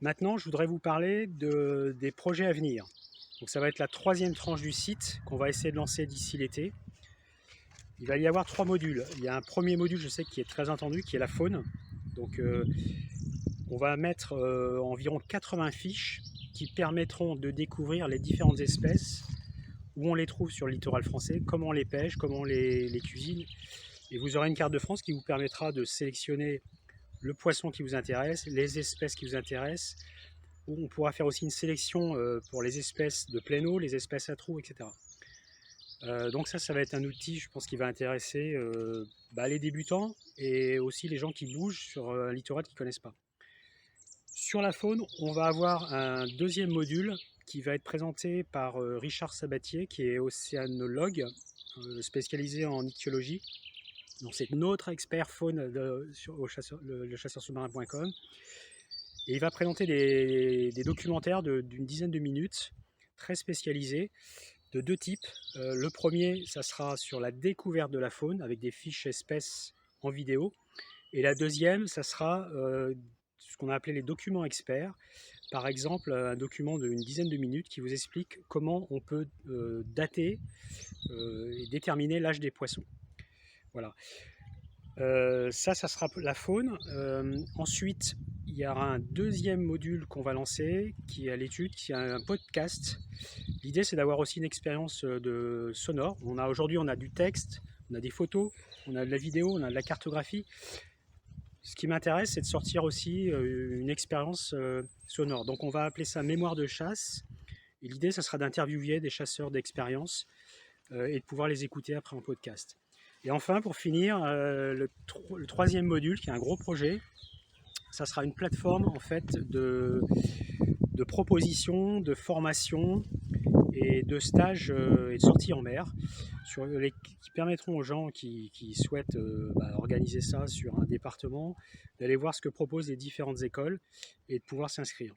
Maintenant, je voudrais vous parler des projets à venir. Donc ça va être la troisième tranche du site qu'on va essayer de lancer d'ici l'été. Il va y avoir 3 modules. Il y a un premier module, je sais, qui est très attendu, qui est la faune. Donc on va mettre environ 80 fiches qui permettront de découvrir les différentes espèces, où on les trouve sur le littoral français, comment on les pêche, comment on les cuisine. Et vous aurez une carte de France qui vous permettra de sélectionner le poisson qui vous intéresse, les espèces qui vous intéressent. On pourra faire aussi une sélection pour les espèces de plein eau, les espèces à trous, etc. Donc ça va être un outil, je pense, qui va intéresser les débutants et aussi les gens qui bougent sur un littoral qu'ils ne connaissent pas. Sur la faune, on va avoir un deuxième module qui va être présenté par Richard Sabatier, qui est océanologue spécialisé en ichthyologie. Donc c'est notre expert faune sur le chasseur-sous-marin.com. Et il va présenter des documentaires d'une dizaine de minutes, très spécialisés, de deux types. Le premier, ça sera sur la découverte de la faune, avec des fiches espèces en vidéo. Et la deuxième, ça sera ce qu'on a appelé les documents experts. Par exemple, un document d'une dizaine de minutes qui vous explique comment on peut dater et déterminer l'âge des poissons. Voilà. Ça sera la faune. Ensuite, il y aura un deuxième module qu'on va lancer, qui est à l'étude, qui est un podcast. L'idée, c'est d'avoir aussi une expérience sonore. Aujourd'hui, on a du texte, on a des photos, on a de la vidéo, on a de la cartographie. Ce qui m'intéresse, c'est de sortir aussi une expérience sonore. Donc, on va appeler ça mémoire de chasse. Et l'idée, ça sera d'interviewer des chasseurs d'expérience et de pouvoir les écouter après en podcast. Et enfin, pour finir, le troisième module, qui est un gros projet, ça sera une plateforme en fait de propositions, de formations et de stages et de sorties en mer qui permettront aux gens qui souhaitent organiser ça sur un département d'aller voir ce que proposent les différentes écoles et de pouvoir s'inscrire.